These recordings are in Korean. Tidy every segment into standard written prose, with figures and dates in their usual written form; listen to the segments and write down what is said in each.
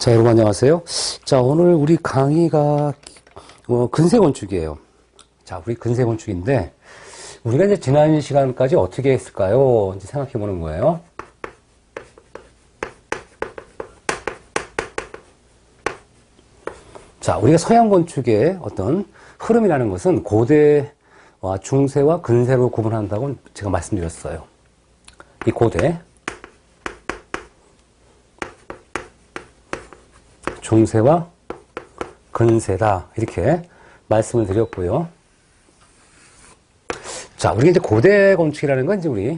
자, 여러분 안녕하세요. 자, 오늘 우리 강의가 근세 건축이에요. 자, 우리 근세 건축인데 우리가 이제 지난 시간까지 어떻게 했을까요? 이제 생각해 보는 거예요. 자, 우리가 서양 건축의 어떤 흐름이라는 것은 고대와 중세와 근세로 구분한다고 제가 말씀드렸어요. 이 고대, 중세와 근세다 이렇게 말씀을 드렸고요. 자, 우리가 이제 고대 건축이라는 건 이제 우리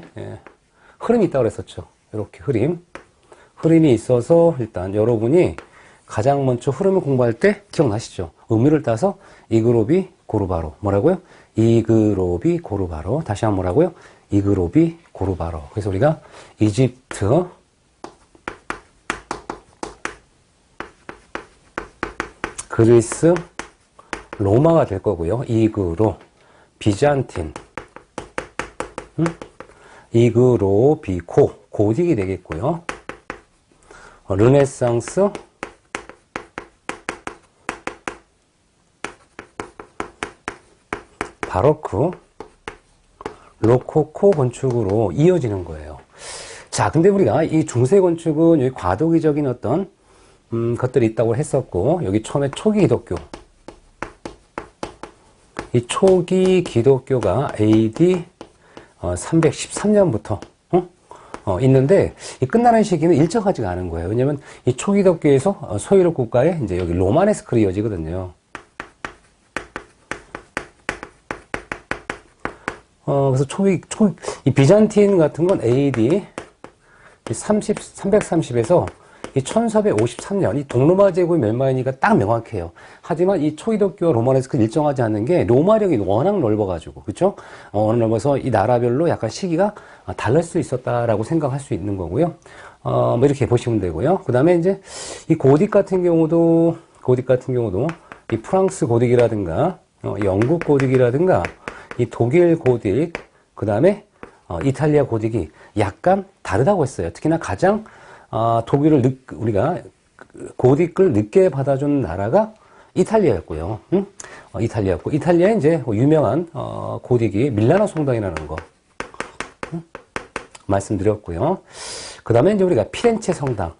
흐름이 있다고 그랬었죠. 이렇게 흐름이 있어서 일단 여러분이 가장 먼저 흐름을 공부할 때 기억나시죠? 의미를 따서 이그로비 고르바로 뭐라고요? 이그로비 고르바로 다시 한번 뭐라고요? 이그로비 고르바로. 그래서 우리가 이집트, 그리스, 로마가 될 거고요. 이그로, 비잔틴, 이그로, 비코, 고딕이 되겠고요. 르네상스, 바로크, 로코코 건축으로 이어지는 거예요. 자, 근데 우리가 이 중세 건축은 여기 과도기적인 어떤 것들이 있다고 했었고, 여기 처음에 초기 기독교. 이 초기 기독교가 AD 313년부터 있는데, 이 끝나는 시기는 일정하지가 않은 거예요. 왜냐면 이 초기 기독교에서 소유럽 국가에 이제 여기 로마네스크로 이어지거든요. 그래서 이 비잔틴 같은 건 AD 330에서 이 1453년, 이 동로마 제국의 멸망이니까 딱 명확해요. 하지만 이 초기독교와 로마네스크 일정하지 않는 게 로마력이 워낙 넓어가지고, 그쵸? 워낙 넓어서 이 나라별로 약간 시기가 다를 수 있었다라고 생각할 수 있는 거고요. 뭐 이렇게 보시면 되고요. 그 다음에 이제 이 고딕 같은 경우도 이 프랑스 고딕이라든가, 영국 고딕이라든가, 이 독일 고딕, 그 다음에 이탈리아 고딕이 약간 다르다고 했어요. 특히나 가장 독일을 우리가 고딕을 늦게 받아준 나라가 이탈리아였고요. 이탈리아였고, 이탈리아에 이제 유명한 고딕이 밀라노 성당이라는 거 말씀드렸고요. 그 다음에 이제 우리가 피렌체 성당,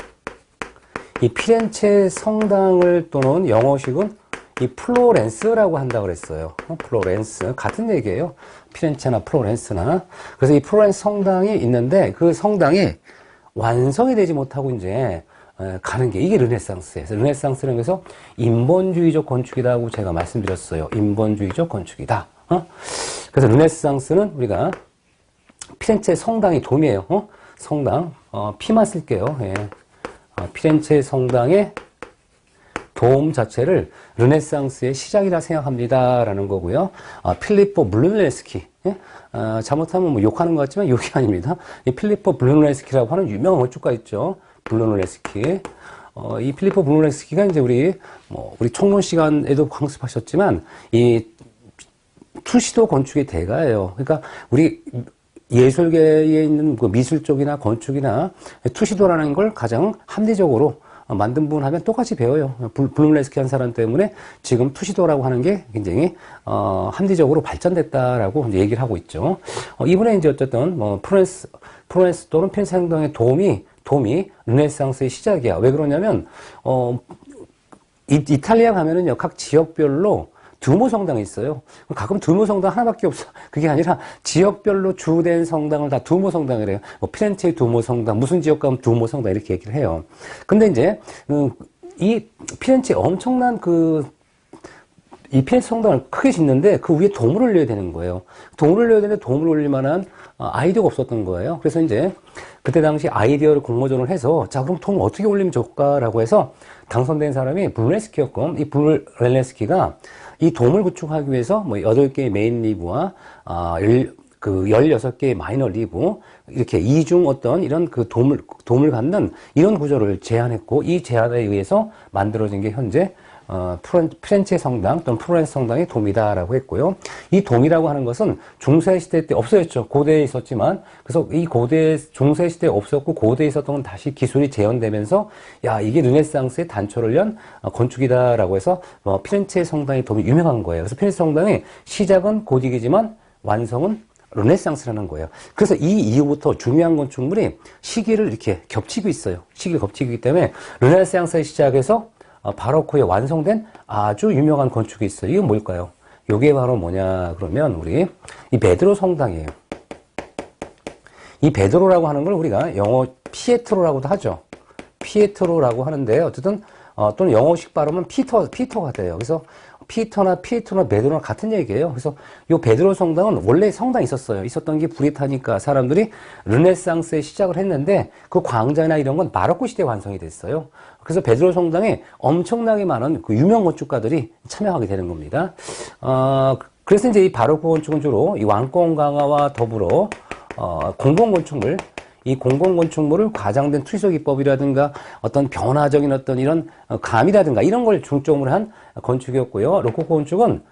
이 피렌체 성당을 또는 영어식은 이 플로렌스라고 한다고 그랬어요. 플로렌스 같은 얘기예요. 피렌체나 플로렌스나. 그래서 이 플로렌스 성당이 있는데 그 성당이 완성이 되지 못하고 이제 가는 게 이게 르네상스예요. 르네상스는 그래서 인본주의적 건축이라고 제가 말씀드렸어요. 인본주의적 건축이다. 그래서 르네상스는 우리가 피렌체 성당이 돔이에요. 성당 피만 쓸게요. 예. 피렌체 성당의 돔 자체를 르네상스의 시작이라 생각합니다라는 거고요. 필리포 브루넬레스키. 예? 잘못하면 뭐 욕하는 것 같지만 욕이 아닙니다. 이 필리포 브루넬레스키라고 하는 유명한 건축가 있죠. 브루넬레스키. 이 필리포 브루넬레스키가 이제 우리 총론 시간에도 강습하셨지만 이 투시도 건축의 대가예요. 그러니까 우리 예술계에 있는 그 미술 쪽이나 건축이나 투시도라는 걸 가장 합리적으로 만든 분 하면 똑같이 배워요. 블룸레스키 한 사람 때문에 지금 투시도라고 하는 게 굉장히 합리적으로 발전됐다라고 이제 얘기를 하고 있죠. 이번에 이제 어쨌든 프로렌스 또는 피렌체 성당의 돔이 르네상스의 시작이야. 왜 그러냐면 이탈리아 가면은요 각 지역별로 두모 성당이 있어요. 가끔 두모 성당 하나밖에 없어. 그게 아니라 지역별로 주된 성당을 다 두모 성당이래요. 뭐 피렌체의 두모 성당, 무슨 지역 가면 두모 성당 이렇게 얘기를 해요. 근데 이제 이 피렌체 엄청난 이 피렌체 성당을 크게 짓는데 그 위에 돔을 올려야 되는 거예요. 돔을 올려야 되는데 돔을 올릴 만한 아이디어가 없었던 거예요. 그래서 이제 그때 당시 아이디어를 공모전을 해서 자 그럼 돔을 어떻게 올리면 좋을까라고 해서 당선된 사람이 브루넬스키였고 이 브루넬스키가 이 돔을 구축하기 위해서 뭐 8개의 메인 리브와 16개의 마이너 리브 이렇게 이중 어떤 이런 그 돔을 갖는 이런 구조를 제안했고 이 제안에 의해서 만들어진 게 현재 피렌체 성당 또는 플로렌스 성당의 도미다라고 했고요. 이 도미라고 하는 것은 중세시대 때 없어졌죠. 고대에 있었지만, 그래서 이 중세시대에 없었고 고대에 있었던 건 다시 기술이 재현되면서, 야, 이게 르네상스의 단초를 연 건축이다라고 해서 피렌체 성당의 도미 유명한 거예요. 그래서 피렌체 성당의 시작은 고딕이지만 완성은 르네상스라는 거예요. 그래서 이 이후부터 중요한 건축물이 시기를 이렇게 겹치고 있어요. 시기를 겹치고 있기 때문에 르네상스에 시작해서 바로크에 완성된 아주 유명한 건축이 있어요. 이건 뭘까요? 이게 바로 뭐냐 그러면 우리 이 베드로 성당이에요. 이 베드로라고 하는 걸 우리가 영어 피에트로라고도 하죠. 피에트로라고 하는데 어쨌든 또는 영어식 발음은 피터가 돼요. 그래서 피터나 베드로나 같은 얘기예요. 그래서 이 베드로 성당은 원래 성당이 있었어요. 있었던 게 불이 타니까 사람들이 르네상스에 시작을 했는데 그 광장이나 이런 건 바로크 시대에 완성이 됐어요. 그래서 베드로 성당에 엄청나게 많은 그 유명 건축가들이 참여하게 되는 겁니다. 그래서 이제 이 바로크 건축은 주로 이 왕권 강화와 더불어 공공건축물, 이 공공건축물을 과장된 투기적 기법이라든가 어떤 변화적인 어떤 이런 감이라든가 이런 걸 중점으로 한 건축이었고요. 로코코 건축은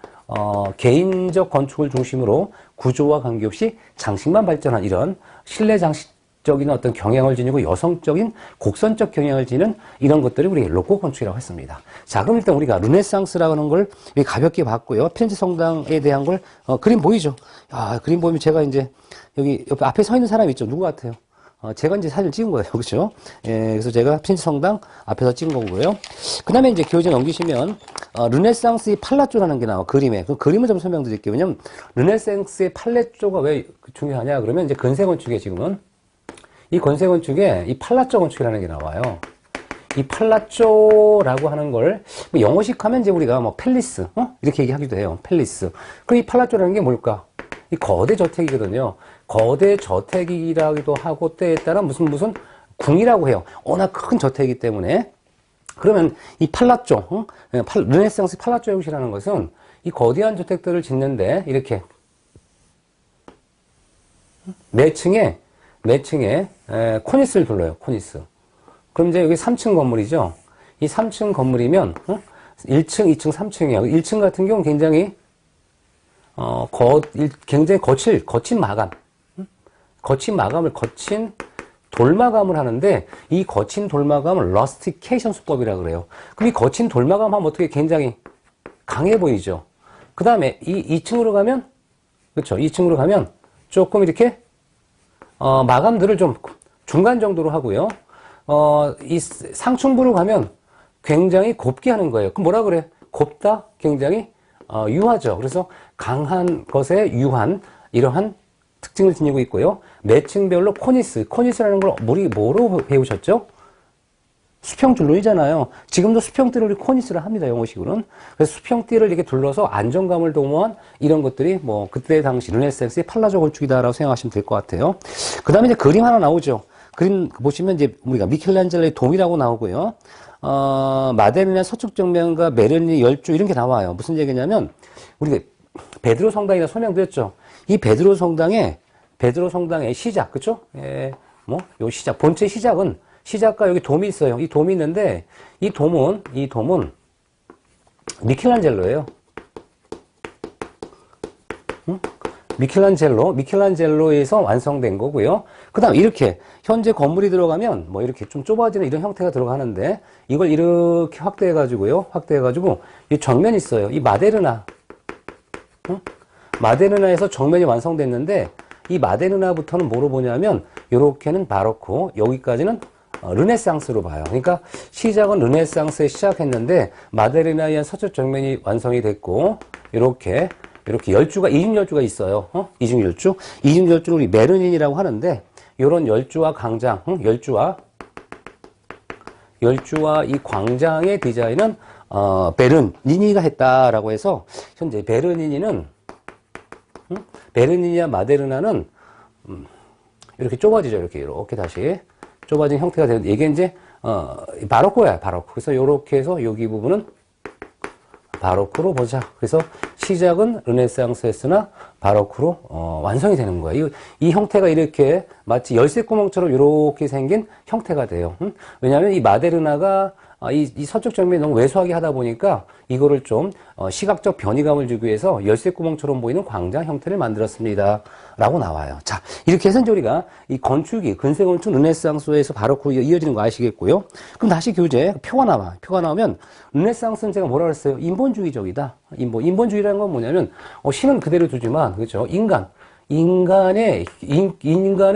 개인적 건축을 중심으로 구조와 관계없이 장식만 발전한 이런 실내 장식적인 어떤 경향을 지니고 여성적인 곡선적 경향을 지닌 이런 것들이 우리 로코코 건축이라고 했습니다. 자, 그럼 일단 우리가 르네상스라고 하는 걸 가볍게 봤고요. 피렌체 성당에 대한 걸 그림 보이죠? 아, 그림 보면 제가 이제 여기 옆에 앞에 서 있는 사람 있죠? 누구 같아요? 제가 이제 사진을 찍은 거예요. 그렇죠? 예, 그래서 제가 피렌체 성당 앞에서 찍은 거고요. 그 다음에 이제 교재 넘기시면, 르네상스의 팔라쪼라는 게 나와, 그림에. 그 그림을 좀 설명드릴게요. 왜냐면, 르네상스의 팔라쪼가 왜 중요하냐? 그러면 이제 근세건축에 지금은, 이 근세건축에 이 팔라쪼 건축이라는 게 나와요. 이 팔라쪼라고 하는 걸, 뭐 영어식 하면 이제 우리가 뭐 팰리스, 이렇게 얘기하기도 해요. 팰리스. 그럼 이 팔라쪼라는 게 뭘까? 이 거대 저택이거든요. 거대 저택이라기도 하고 때에 따라 무슨 궁이라고 해요. 워낙 큰 저택이기 때문에. 그러면 이 팔라쪼, 르네상스 팔라쪼 형식이라는 것은 이 거대한 저택들을 짓는데 이렇게 매층에 코니스를 둘러요. 코니스. 그럼 이제 여기 3층 건물이죠. 이 3층 건물이면 1층, 2층, 3층이에요. 1층 같은 경우는 굉장히 굉장히 거친 마감. 거친 돌마감을 하는데, 이 거친 돌마감을 러스티케이션 수법이라고 그래요. 그럼 이 거친 돌마감 하면 어떻게 굉장히 강해 보이죠? 그 다음에 이 2층으로 가면, 그렇죠. 2층으로 가면 조금 이렇게, 마감들을 좀 중간 정도로 하고요. 이 상층부로 가면 굉장히 곱게 하는 거예요. 그럼 뭐라 그래? 곱다? 굉장히, 유하죠. 그래서 강한 것에 유한, 이러한 특징을 지니고 있고요. 매층별로 코니스라는 걸 우리 뭐로 배우셨죠? 수평줄눈이잖아요. 지금도 수평띠를 우리 코니스라 합니다. 영어식으로는. 그래서 수평띠를 이렇게 둘러서 안정감을 도모한 이런 것들이 뭐 그때 당시 르네상스의 팔라조 건축이다라고 생각하시면 될 것 같아요. 그 다음에 이제 그림 하나 나오죠. 그림 보시면 이제 우리가 미켈란젤로의 돔이라고 나오고요. 마데리나 서쪽 정면과 메르니 열주 이런 게 나와요. 무슨 얘기냐면 우리가 베드로 성당이라 설명드렸죠. 이 베드로 성당의 시작, 그쵸? 예, 요 시작, 본체 시작은, 시작과 여기 돔이 있어요. 이 돔이 있는데, 이 돔은 미켈란젤로예요. 미켈란젤로에서 완성된 거고요. 그 다음, 이렇게, 현재 건물이 들어가면, 이렇게 좀 좁아지는 이런 형태가 들어가는데, 이걸 이렇게 확대해가지고, 이 정면이 있어요. 이 마데르나. 마데르나에서 정면이 완성됐는데 이 마데르나부터는 뭐로 보냐면 요렇게는 바로크, 여기까지는 르네상스로 봐요. 그러니까 시작은 르네상스에 시작했는데 마데르나에 의한 서쪽 정면이 완성이 됐고 이렇게 열주가 이중열주가 있어요. 이중열주는 우리 메르닌이라고 하는데 요런 열주와 광장, 열주와 이 광장의 디자인은 베르니니가 했다라고 해서 현재 베르니니와 마데르나는 이렇게 좁아지죠. 이렇게 다시 좁아진 형태가 되는데 이게 이제 바로크야, 바로크. 그래서 이렇게 해서 여기 부분은 바로크로 보자. 그래서 시작은 르네상스였으나 바로크로 완성이 되는 거예요. 이 형태가 이렇게 마치 열쇠구멍처럼 이렇게 생긴 형태가 돼요. 왜냐하면 이 마데르나가 이 서쪽 정면이 너무 왜소하게 하다 보니까 이거를 좀 시각적 변이감을 주기 위해서 열쇠구멍처럼 보이는 광장 형태를 만들었습니다. 라고 나와요. 자, 이렇게 해서 이제 우리가 이 건축이 근세건축 르네상스에서 바로크로 이어지는 거 아시겠고요. 그럼 다시 교재 표가 나와. 표가 나오면 르네상스는 제가 뭐라 그랬어요? 인본주의적이다. 인본주의라는 건 뭐냐면 신은 그대로 두지만 그렇죠? 인간의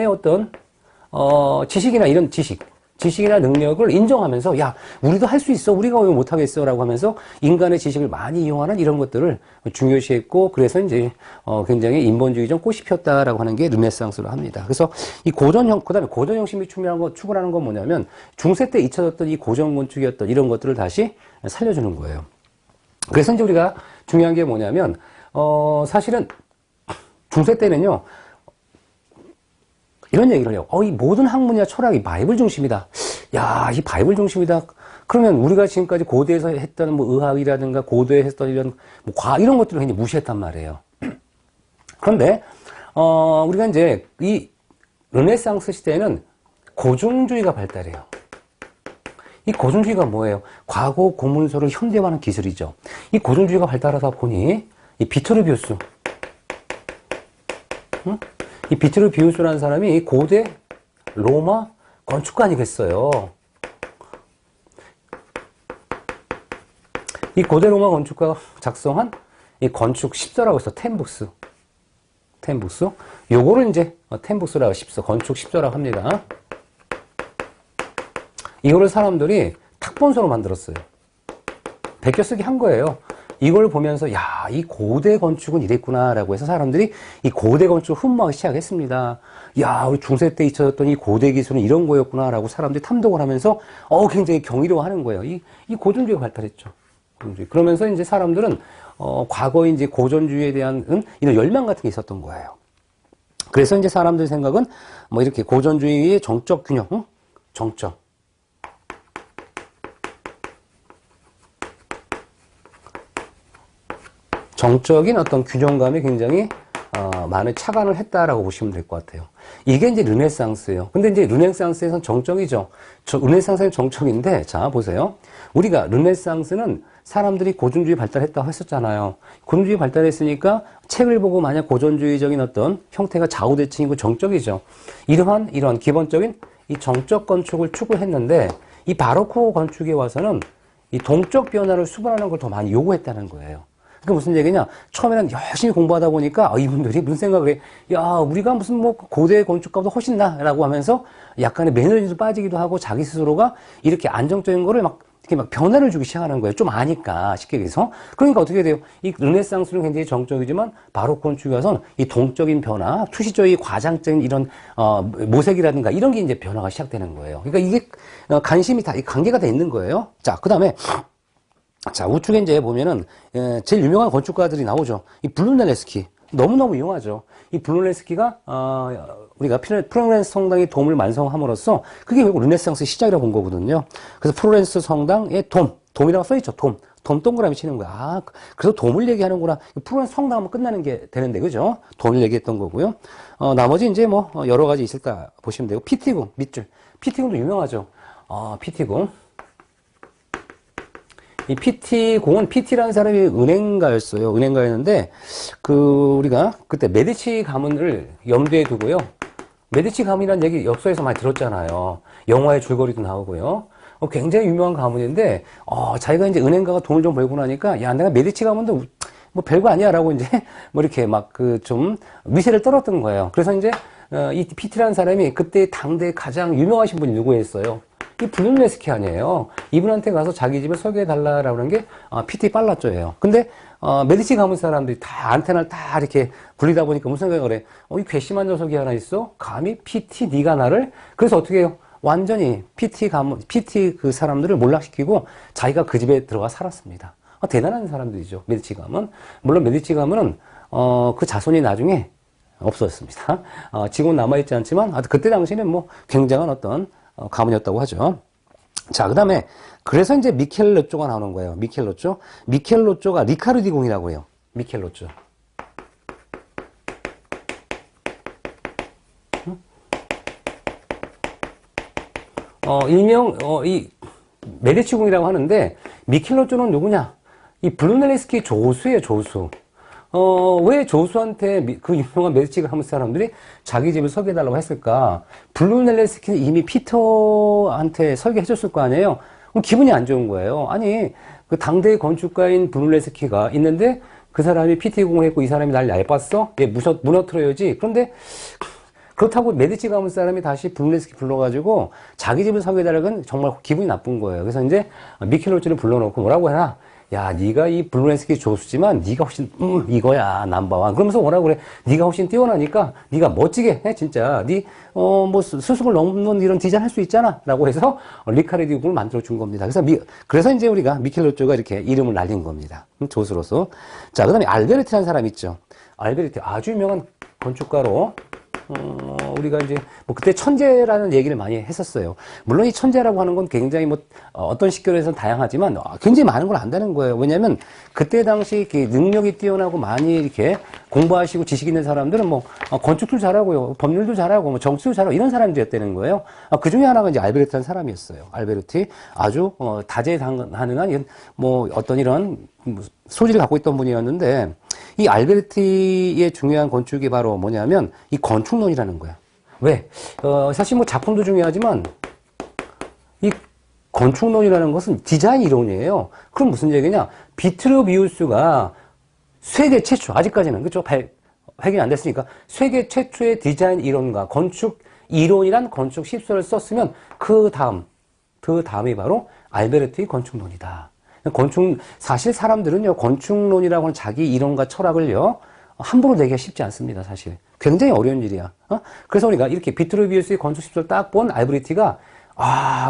어떤 지식이나 이런 지식이나 능력을 인정하면서 야 우리도 할 수 있어 우리가 왜 못하겠어 라고 하면서 인간의 지식을 많이 이용하는 이런 것들을 중요시했고 그래서 이제 굉장히 인본주의적 꽃이 피었다라고 하는 게 르네상스로 합니다. 그래서 이 그다음에 고전 형식이 추구하는 건 뭐냐면 중세 때 잊혀졌던 이 고전 건축이었던 이런 것들을 다시 살려주는 거예요. 그래서 이제 우리가 중요한 게 뭐냐면 사실은 중세 때는요 이런 얘기를 해요. 이 모든 학문이나 철학이 바이블 중심이다. 야, 이 바이블 중심이다. 그러면 우리가 지금까지 고대에서 했던 뭐 의학이라든가 고대에 했던 이런 이런 것들을 굉장히 무시했단 말이에요. 그런데 우리가 이제 이 르네상스 시대에는 고증주의가 발달해요. 이 고증주의가 뭐예요? 과거 고문서를 현대화하는 기술이죠. 이 고증주의가 발달하다 보니 이 비트루비우스 이 비트루비우스라는 사람이 고대 로마 건축가이겠어요. 이 고대 로마 건축가가 작성한 이 건축 십서라고 해서 템북스. 요거를 이제 템북스라고 건축 십서라고 합니다. 이거를 사람들이 탁본서로 만들었어요. 베껴쓰기 한 거예요. 이걸 보면서 이 고대 건축은 이랬구나라고 해서 사람들이 이 고대 건축을 흠모하기 시작했습니다. 우리 중세 때 잊혀졌던 이 고대 기술은 이런 거였구나라고 사람들이 탐독을 하면서 굉장히 경이로워하는 거예요. 이 고전주의가 발달했죠. 그러면서 이제 사람들은 과거의 이제 고전주의에 대한 이런 열망 같은 게 있었던 거예요. 그래서 이제 사람들 생각은 뭐 이렇게 고전주의의 정적 균형, 정적인 어떤 균형감에 굉장히 많은 착안을 했다라고 보시면 될 것 같아요. 이게 이제 르네상스예요. 근데 이제 르네상스에서는 정적이죠. 르네상스는 정적인데 자 보세요. 우리가 르네상스는 사람들이 고전주의 발달했다고 했었잖아요. 고전주의 발달했으니까 책을 보고 만약 고전주의적인 어떤 형태가 좌우대칭이고 정적이죠. 이러한 기본적인 이 정적 건축을 추구했는데 이 바로크 건축에 와서는 이 동적 변화를 수반하는 걸 더 많이 요구했다는 거예요. 그게 무슨 얘기냐? 처음에는 열심히 공부하다 보니까 이분들이 무슨 생각을 해? 우리가 무슨 뭐 고대 건축가보다 훨씬 나라고 하면서 약간의 매너리즘도 빠지기도 하고 자기 스스로가 이렇게 안정적인 거를 이렇게 막 변화를 주기 시작하는 거예요. 좀 아니까 쉽게 얘기해서. 그러니까 어떻게 돼요? 이 르네상스는 굉장히 정적이지만 바로크 건축에 와서는 이 동적인 변화, 투시적인 과장적인 이런 모색이라든가 이런 게 이제 변화가 시작되는 거예요. 그러니까 이게 관심이 다 관계가 돼 있는 거예요. 자, 그다음에 자, 우측에 이제 보면은, 제일 유명한 건축가들이 나오죠. 이 블루넬레스키. 너무너무 유명하죠. 이 블루넬레스키가, 우리가 프로렌스 성당의 돔을 완성함으로써 그게 결국 르네상스 시작이라고 본 거거든요. 그래서 프로렌스 성당의 돔이라고 써있죠. 돔 동그라미 치는 거야. 그래서 돔을 얘기하는구나. 프로렌스 성당하면 끝나는 게 되는데, 그죠? 돔을 얘기했던 거고요. 나머지 이제 뭐, 여러 가지 있을까 보시면 되고, 피티궁, 밑줄. 피티궁도 유명하죠. 피티궁. 이 PT라는 사람이 은행가였어요. 은행가였는데, 우리가 그때 메디치 가문을 염두에 두고요. 메디치 가문이라는 얘기 역사에서 많이 들었잖아요. 영화의 줄거리도 나오고요. 굉장히 유명한 가문인데, 자기가 이제 은행가가 돈을 좀 벌고 나니까, 내가 메디치 가문도 뭐 별거 아니야 라고 이제, 뭐 이렇게 막 좀 위세를 떨었던 거예요. 그래서 이제, 이 PT라는 사람이 그때 당대 가장 유명하신 분이 누구였어요? 이 블루넬레스키 아니에요. 이분한테 가서 자기 집을 소개해달라라고 하는 게 PT 빨라줘예요. 근데 메디치 가문 사람들이 다 안테나를 다 이렇게 굴리다 보니까 무슨 생각을 해? 이 괘씸한 녀석이 하나 있어? 감히 PT 네가 나를? 그래서 어떻게 해요? 완전히 PT 그 사람들을 몰락시키고 자기가 그 집에 들어가 살았습니다. 대단한 사람들이죠. 메디치 가문. 물론 메디치 가문은 그 자손이 나중에 없어졌습니다. 지금은 남아있지 않지만 그때 당시에는 뭐 굉장한 어떤 가문이었다고 하죠. 자, 그 다음에, 그래서 이제 미켈로쪼가 나오는 거예요. 미켈로쪼가 리카르디 궁이라고 해요. 미켈로쪼. 이 메디치궁이라고 하는데, 미켈란젤로는 누구냐? 이 브루넬레스키 조수예요, 조수. 왜 조수한테 그 유명한 메디치가 하는 사람들이 자기 집을 설계해달라고 했을까? 브루넬레스키는 이미 피터한테 설계해줬을 거 아니에요? 그럼 기분이 안 좋은 거예요. 아니, 그 당대의 건축가인 브루넬레스키가 있는데 그 사람이 피트공을 했고 이 사람이 날 얇았어? 얘 무너뜨려야지. 그런데 그렇다고 메디치 가문 사람이 다시 브루넬레스키 불러가지고 자기 집을 설계해달라고 하면 정말 기분이 나쁜 거예요. 그래서 이제 미켈란젤로를 불러놓고 뭐라고 해라? 야, 네가 이 브루넬레스키 조수지만 네가 훨씬 이거야 넘버원. 그러면서 뭐라고 그래? 네가 훨씬 뛰어나니까 네가 멋지게 해 진짜. 네 뭐 수습을 넘는 이런 디자인 할 수 있잖아라고 해서 리카르디움을 만들어 준 겁니다. 그래서 이제 우리가 미켈란젤로가 이렇게 이름을 날린 겁니다. 조수로서. 자, 그다음에 알베르티라는 사람 있죠. 알베르티 아주 유명한 건축가로. 우리가 이제, 그때 천재라는 얘기를 많이 했었어요. 물론 이 천재라고 하는 건 굉장히 어떤 식견에서는 다양하지만 굉장히 많은 걸 안다는 거예요. 왜냐면 그때 당시 이렇게 능력이 뛰어나고 많이 이렇게 공부하시고 지식 있는 사람들은 건축도 잘하고요. 법률도 잘하고, 정치도 잘하고 이런 사람들이었다는 거예요. 그 중에 하나가 이제 알베르티라는 사람이었어요. 알베르티. 아주, 다재다능한, 어떤 이런 소질을 갖고 있던 분이었는데, 이 알베르티의 중요한 건축이 바로 뭐냐면 이 건축론이라는 거야. 왜? 사실 작품도 중요하지만 이 건축론이라는 것은 디자인 이론이에요. 그럼 무슨 얘기냐? 비트루비우스가 세계 최초, 아직까지는 그렇죠? 확인 안 됐으니까 세계 최초의 디자인 이론과 건축 이론이란 건축 십서를 썼으면 그 다음이 바로 알베르티의 건축론이다. 사실 사람들은요, 건축론이라고 하는 자기 이론과 철학을요, 함부로 내기가 쉽지 않습니다, 사실. 굉장히 어려운 일이야. 그래서 우리가 이렇게 비트루비우스의 건축 십서를 딱 본 알베르티가,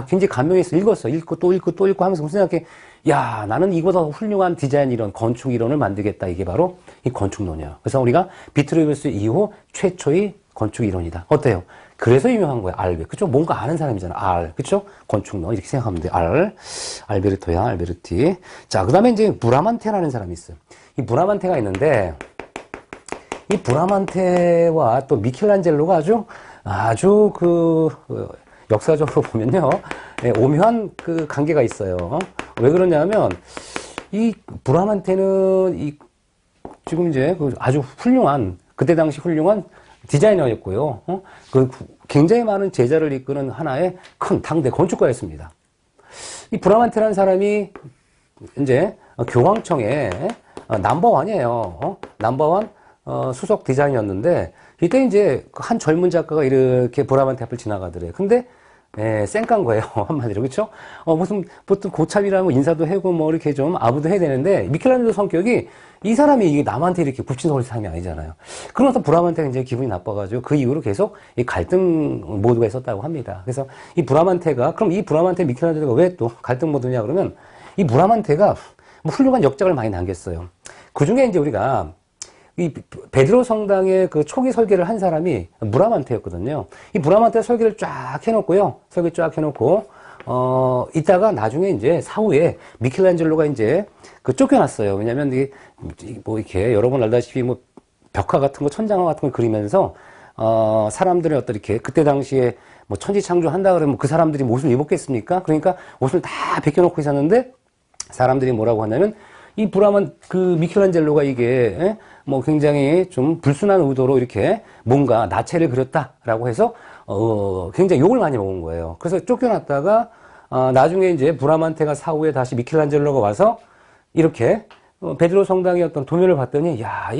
굉장히 감명해서 읽었어. 읽고 또 읽고 또 읽고 하면서 무슨 생각해, 야, 나는 이보다 훌륭한 디자인 이론, 건축 이론을 만들겠다. 이게 바로 이 건축론이야. 그래서 우리가 비트루비우스 이후 최초의 건축 이론이다. 어때요? 그래서 유명한 거야, 그쵸? 뭔가 아는 사람이잖아, 그쵸? 건축론, 이렇게 생각하면 돼, 알베르토야, 알베르티. 자, 그 다음에 이제 브라만테라는 사람이 있어요. 이 브라만테가 있는데, 이 브라만테와 또 미켈란젤로가 아주 역사적으로 보면요, 오묘한 관계가 있어요. 왜 그러냐면, 이 브라만테는 지금 이제 아주 그때 당시 훌륭한 디자이너였고요. 굉장히 많은 제자를 이끄는 하나의 큰 당대 건축가였습니다. 이 브라만테라는 사람이 이제 교황청의 넘버원이에요. 넘버원 수석 디자이너였는데 이때 이제 한 젊은 작가가 이렇게 브라만테 앞을 지나가더래요. 근데 쌩깐 거예요. 한마디로. 그쵸? 보통 고참이라면 인사도 하고 이렇게 좀 아부도 해야 되는데, 미켈란젤로 성격이 이 사람이 이게 남한테 이렇게 굽신서울 사람이 아니잖아요. 그러면서 브라만테가 이제 기분이 나빠가지고 그 이후로 계속 이 갈등 모드가 있었다고 합니다. 그래서 이 브라만테가, 그럼 이 브라만테 미켈란젤로가 왜 또 갈등 모드냐 그러면 이 브라만테가 훌륭한 역작을 많이 남겼어요. 그 중에 이제 우리가 이 베드로 성당의 그 초기 설계를 한 사람이 브라만테였거든요. 이 브라만테 설계를 쫙 해놓고요. 설계 쫙 해놓고, 이따가 나중에 이제 사후에 미켈란젤로가 이제 쫓겨났어요. 왜냐면 이렇게 여러분 알다시피 벽화 같은 거, 천장화 같은 거 그리면서, 사람들의 어떤 이렇게 그때 당시에 천지창조 한다 그러면 그 사람들이 옷을 입었겠습니까? 그러니까 옷을 다 벗겨놓고 있었는데 사람들이 뭐라고 하냐면 이 미켈란젤로가 이게, 굉장히 좀 불순한 의도로 이렇게 뭔가 나체를 그렸다라고 해서, 굉장히 욕을 많이 먹은 거예요. 그래서 쫓겨났다가, 나중에 이제 브라만테가 사후에 다시 미켈란젤로가 와서 이렇게, 베드로 성당의 어떤 도면을 봤더니, 야,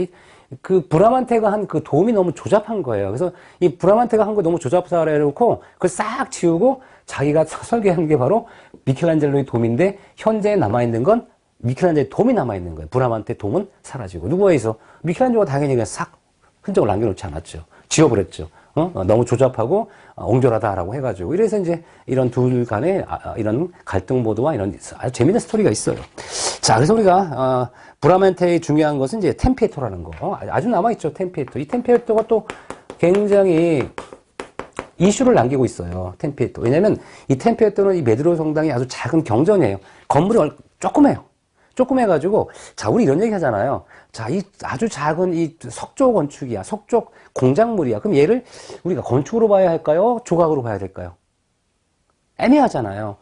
브라만테가 한 그 도움이 너무 조잡한 거예요. 그래서 이 브라만테가 한 거 너무 조잡사라 해놓고 그걸 싹 지우고 자기가 설계한 게 바로 미켈란젤로의 도움인데 현재 남아있는 건 미켈란젤로의 돔이 남아있는 거예요. 브라만테 돔은 사라지고. 누구에 의해서? 미켈란젤로가 당연히 그냥 싹 흔적을 남겨놓지 않았죠. 지워버렸죠. 너무 조잡하고 옹졸하다라고 해가지고. 이래서 이제 이런 둘 간의 이런 갈등 모드와 이런 아주 재밌는 스토리가 있어요. 자, 그래서 우리가, 브라만테의 중요한 것은 이제 템피에토라는 거. 아주 남아있죠, 템피에토. 이 템피에토가 또 굉장히 이슈를 남기고 있어요, 템피에토. 왜냐면 이 템피에토는 이 베드로 성당이 아주 작은 경전이에요. 건물이 조그매요. 조그매가지고, 자, 우리 이런 얘기 하잖아요. 자, 이 아주 작은 이 석조 건축이야. 석조 공작물이야. 그럼 얘를 우리가 건축으로 봐야 할까요? 조각으로 봐야 될까요? 애매하잖아요.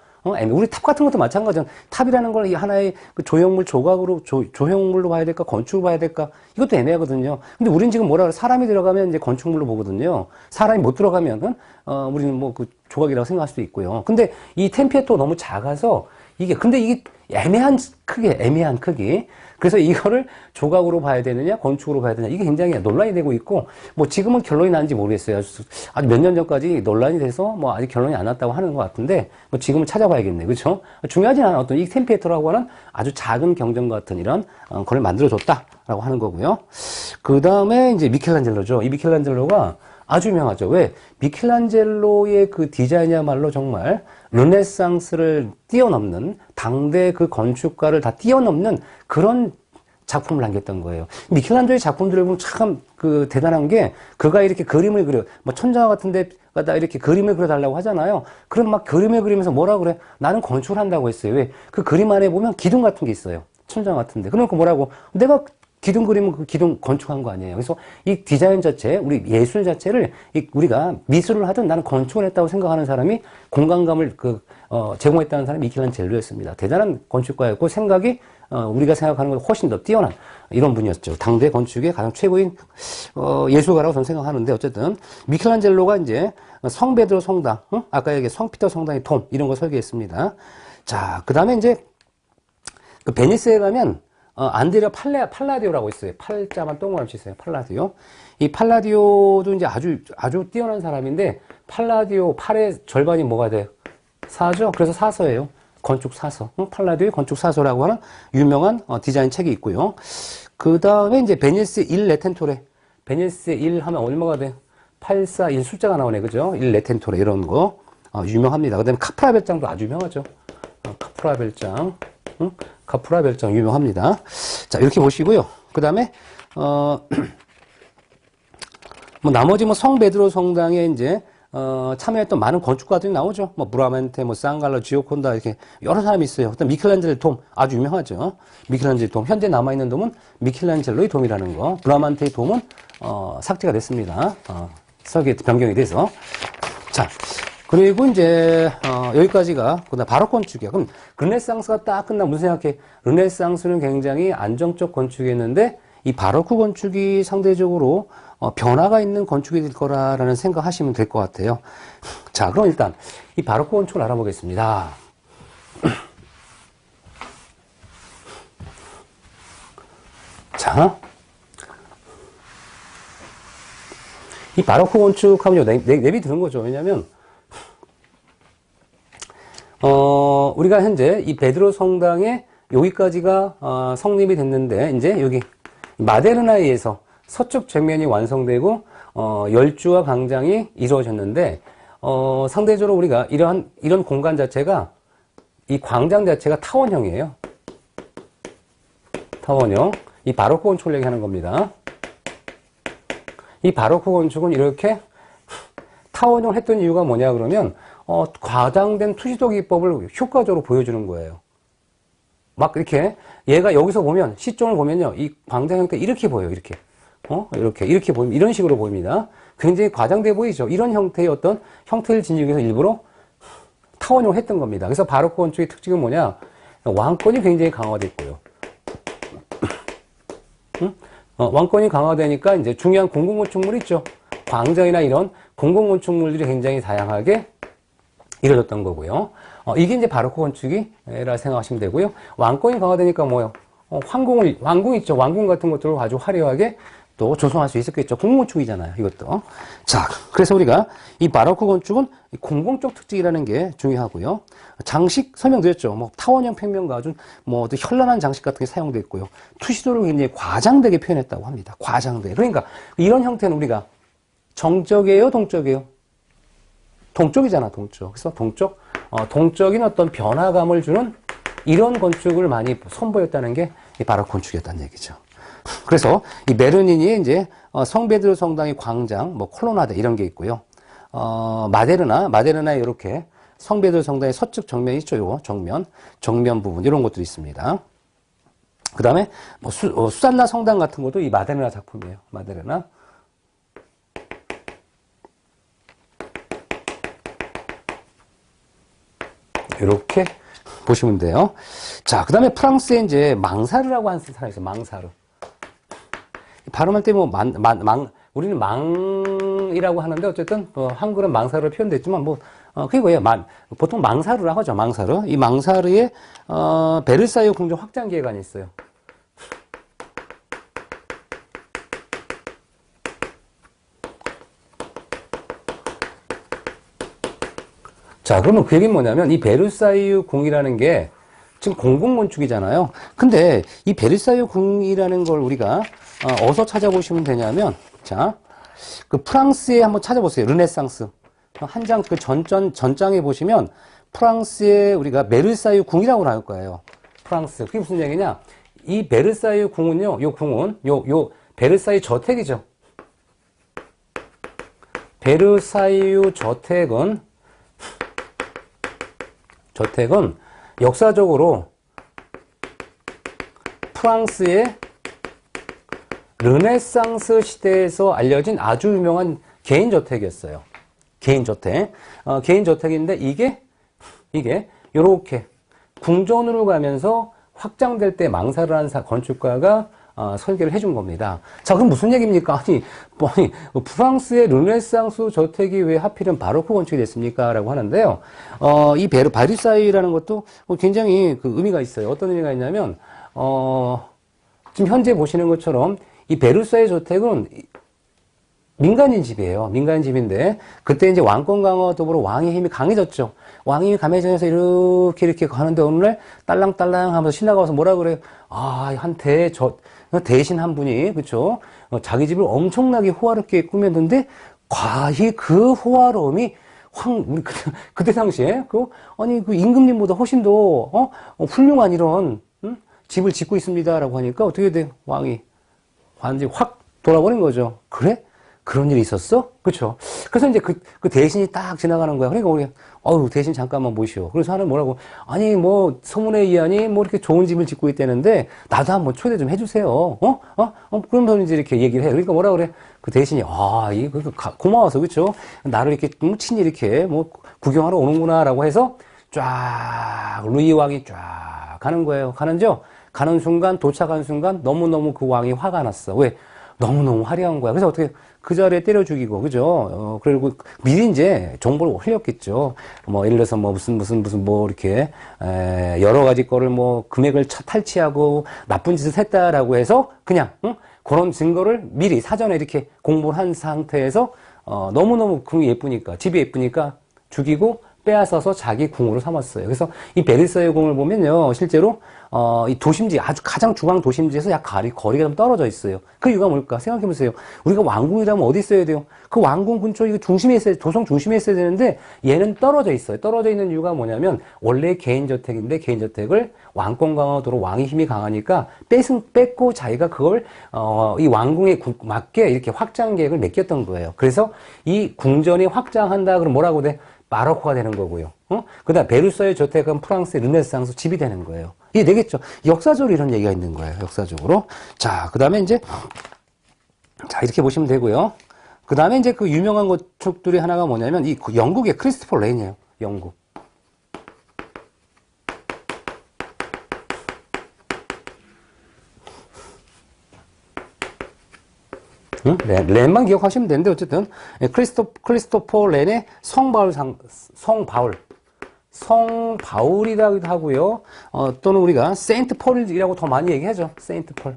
우리 탑 같은 것도 마찬가지잖아. 탑이라는 걸 하나의 그 조형물 조각으로, 조형물로 봐야 될까, 건축으로 봐야 될까, 이것도 애매하거든요. 근데 우린 지금 뭐라 그래, 사람이 들어가면 이제 건축물로 보거든요. 사람이 못 들어가면, 우리는 뭐 그 조각이라고 생각할 수도 있고요. 근데 이 템피에토 너무 작아서, 근데 이게 애매한 크기. 그래서 이거를 조각으로 봐야 되느냐, 건축으로 봐야 되느냐, 이게 굉장히 논란이 되고 있고, 뭐 지금은 결론이 난지 모르겠어요. 아주 몇 년 전까지 논란이 돼서 뭐 아직 결론이 안 났다고 하는 것 같은데, 뭐 지금은 찾아봐야겠네. 그렇죠? 중요하진 않아. 어떤 이 템피에토라고 하는 아주 작은 경전 같은 이런 걸 만들어줬다라고 하는 거고요. 그 다음에 이제 미켈란젤로죠. 이 미켈란젤로가 아주 유명하죠. 왜? 미켈란젤로의 그 디자인이야말로 정말 르네상스를 뛰어넘는, 당대 그 건축가를 다 뛰어넘는 그런 작품을 남겼던 거예요. 미켈란젤로의 작품들을 보면 참 그 대단한 게, 그가 이렇게 그림을 그려, 뭐 천장화 같은 데다 이렇게 그림을 그려달라고 하잖아요. 그럼 막 그림을 그리면서 뭐라 그래? 나는 건축을 한다고 했어요. 왜? 그 그림 안에 보면 기둥 같은 게 있어요. 천장 같은 데. 그러니까 뭐라고? 내가 기둥 그리면 그 기둥 건축한 거 아니에요. 그래서 이 디자인 자체, 우리 예술 자체를 우리가 미술을 하든 나는 건축을 했다고 생각하는 사람이 공간감을 제공했다는 사람이 미켈란젤로였습니다. 대단한 건축가였고 생각이 우리가 생각하는 것보다 훨씬 더 뛰어난 이런 분이었죠. 당대 건축의 가장 최고인 예술가라고 저는 생각하는데, 어쨌든 미켈란젤로가 이제 성베드로 성당, 아까 얘기한 성피터 성당의 돔 이런 거 설계했습니다. 자, 그 다음에 이제 그 베니스에 가면 안드레아 팔라디오라고 있어요. 팔자만 동그랗게 있어요. 팔라디오. 이 팔라디오도 이제 아주 뛰어난 사람인데, 팔라디오 팔의 절반이 뭐가 돼요? 사죠? 그래서 사서예요. 건축 사서. 팔라디오의 건축 사서라고 하는 유명한 디자인 책이 있고요. 그 다음에 이제 베니스 일 레텐토레. 베니스 일 하면 얼마가 돼요? 841 숫자가 나오네. 그죠? 일 레텐토레 이런 거 유명합니다. 그 다음에 카프라 별장도 아주 유명하죠. 카프라 별장. 카프라 별장 유명합니다. 자, 이렇게 보시고요. 그 다음에, 뭐, 나머지 뭐, 성베드로 성당에 이제, 참여했던 많은 건축가들이 나오죠. 뭐, 브라멘테, 뭐, 상갈로, 지오콘다, 이렇게 여러 사람이 있어요. 그다음 미켈란젤로 돔, 아주 유명하죠. 미켈란젤로 돔. 현재 남아있는 돔은 미켈란젤로의 돔이라는 거. 브라멘테의 돔은, 삭제가 됐습니다. 설계 변경이 돼서. 자, 그리고 이제 여기까지가 그다음 바로크 건축이야. 그럼 르네상스가 딱 끝나면 무슨 생각해? 르네상스는 굉장히 안정적 건축이었는데 이 바로크 건축이 상대적으로 변화가 있는 건축이 될 거라는 생각하시면 될 것 같아요. 자, 그럼 일단 이 바로크 건축을 알아보겠습니다. 자, 이 바로크 건축하면 내비 드는 거죠. 왜냐면 우리가 현재 이 베드로 성당에 여기까지가 성립이 됐는데, 이제 여기 마데르나에 의해서 서쪽 정면이 완성되고 열주와 광장이 이루어졌는데, 상대적으로 우리가 이런 공간 자체가, 이 광장 자체가 타원형이에요. 타원형. 이 바로크 건축을 얘기하는 겁니다. 이 바로크 건축은 이렇게 타원형을 했던 이유가 뭐냐 그러면, 과장된 투시도 기법을 효과적으로 보여주는 거예요. 막 이렇게, 얘가 여기서 보면, 시점을 보면요, 이 광장 형태 이렇게 보여요, 이렇게. 이렇게 보이면, 이런 식으로 보입니다. 굉장히 과장돼 보이죠? 이런 형태의 어떤 형태를 지니기 위해서 일부러 타원형을 했던 겁니다. 그래서 바로크 건축의 특징은 뭐냐? 왕권이 굉장히 강화돼 있고요. 왕권이 강화되니까 이제 중요한 공공건축물 있죠? 광장이나 이런 공공건축물들이 굉장히 다양하게 이루어졌던 거고요. 이게 이제 바로크 건축이라 생각하시면 되고요. 왕권이 강화되니까 뭐요? 왕궁 있죠. 왕궁 같은 것들을 아주 화려하게 또 조성할 수 있었겠죠. 공공건축이잖아요. 이것도. 자, 그래서 우리가 이 바로크 건축은 공공적 특징이라는 게 중요하고요. 장식 설명드렸죠. 뭐 타원형 평면과 아주 뭐 현란한 장식 같은 게 사용됐고요. 투시도를 굉장히 과장되게 표현했다고 합니다. 과장되게. 그러니까 이런 형태는 우리가 정적이에요, 동적이에요? 동적이잖아, 동적. 그래서 동적인 어떤 변화감을 주는 이런 건축을 많이 선보였다는 게 이 바로크 건축이었다는 얘기죠. 그래서 이 메르니니의 이제 성베드로 성당의 광장, 뭐 콜로나데 이런 게 있고요. 마데르나에 이렇게 성베드로 성당의 서쪽 정면이 있죠. 요거 정면 부분 이런 것들이 있습니다. 그 다음에 뭐 수산나 성당 같은 것도 이 마데르나 작품이에요. 마데르나. 이렇게 보시면 돼요. 자, 그 다음에 프랑스에 이제 망사르라고 하는 사람이 있어요. 망사르. 발음할 때 뭐, 우리는 망이라고 하는데, 어쨌든, 한글은 망사르로 표현됐지만, 그게 뭐예요? 보통 망사르라고 하죠. 망사르. 이 망사르에, 베르사유 궁전 확장 계획안이 있어요. 자, 그러면 그 얘기는 뭐냐면, 이 베르사유 궁이라는 게, 지금 공공건축이잖아요. 근데, 이 베르사유 궁이라는 걸 우리가, 어디서 찾아보시면 되냐면, 자, 그 프랑스에 한번 찾아보세요. 르네상스. 한 장, 그 전장에 보시면, 프랑스에 우리가 베르사유 궁이라고 나올 거예요. 프랑스. 그게 무슨 얘기냐? 이 베르사유 궁은요, 요 궁은, 베르사유 저택이죠. 베르사유 저택은 역사적으로 프랑스의 르네상스 시대에서 알려진 아주 유명한 개인저택이었어요. 개인저택. 개인저택인데 이게 요렇게 궁전으로 가면서 확장될 때 망사를 한 건축가가 설계를 해준 겁니다. 자, 그럼 무슨 얘기입니까? 아니, 프랑스의 르네상스 저택이 왜 하필은 바로크 건축이 됐습니까? 라고 하는데요. 이 베르사유라는 것도 굉장히 그 의미가 있어요. 어떤 의미가 있냐면, 지금 현재 보시는 것처럼 이 베르사유 저택은 민간인 집이에요. 민간인 집인데, 그때 이제 왕권 강화와 더불어 왕의 힘이 강해졌죠. 왕의 힘이 강해져서 이렇게 가는데 어느 날 딸랑딸랑 하면서 신하가 와서 뭐라 그래요? 대신 한 분이, 그쵸? 자기 집을 엄청나게 호화롭게 꾸몄는데, 과히 그 호화로움이 그때 당시에, 그 임금님보다 훨씬 더, 훌륭한 이런, 집을 짓고 있습니다라고 하니까 어떻게 돼? 왕이 완전히 확 돌아버린 거죠. 그래? 그런 일이 있었어? 그쵸? 그래서 이제 그 대신이 딱 지나가는 거야. 그러니까 우리, 대신 잠깐만 모시오. 그래서 하는 뭐라고, 아니, 소문에 의하니, 이렇게 좋은 집을 짓고 있다는데, 나도 한번 초대 좀 해주세요. 그러면서 이제 이렇게 얘기를 해. 그러니까 뭐라 그래? 그 대신이, 고마워서, 그쵸? 나를 이렇게, 친히 이렇게, 구경하러 오는구나라고 해서, 쫙, 루이 왕이 쫙 가는 거예요. 가는 순간, 도착한 순간, 너무너무 그 왕이 화가 났어. 왜? 너무너무 화려한 거야. 그래서 어떻게 그 자리에 때려 죽이고, 그죠? 그리고 미리 이제 정보를 흘렸겠죠. 예를 들어서 무슨 이렇게, 여러 가지 거를 금액을 탈취하고 나쁜 짓을 했다라고 해서 그냥, 그런 증거를 미리 사전에 이렇게 공부를 한 상태에서, 너무너무 궁이 예쁘니까, 집이 예쁘니까 죽이고 빼앗아서 자기 궁으로 삼았어요. 그래서 이 베르사유 궁을 보면요, 실제로 이 도심지, 아주 가장 중앙 도심지에서 약 거리가 좀 떨어져 있어요. 그 이유가 뭘까? 생각해 보세요. 우리가 왕궁이라면 어디 있어야 돼요? 그 왕궁 근처 이거 중심에 있어야, 도성 중심에 있어야 되는데 얘는 떨어져 있어요. 떨어져 있는 이유가 뭐냐면 원래 개인저택인데 개인저택을 왕권 강화도로 왕의 힘이 강하니까 뺏고 자기가 그걸 이 왕궁에 맞게 이렇게 확장 계획을 맡겼던 거예요. 그래서 이 궁전이 확장한다 그러면 뭐라고 돼? 바로크가 되는 거고요. 그 다음 베르사유 저택은 프랑스의 르네상스 집이 되는 거예요. 이게 되겠죠. 역사적으로 이런 얘기가 있는 거예요. 역사적으로. 자, 그 다음에 이제 이렇게 보시면 되고요. 그 다음에 이제 그 유명한 건축들이 하나가 뭐냐면 영국의 크리스토퍼 레인이에요. 영국. 렌만 기억하시면 되는데 어쨌든 크리스토퍼 렌의 성바울이라고도 하고요. 또는 우리가 세인트 폴이라고 더 많이 얘기하죠. 세인트 폴.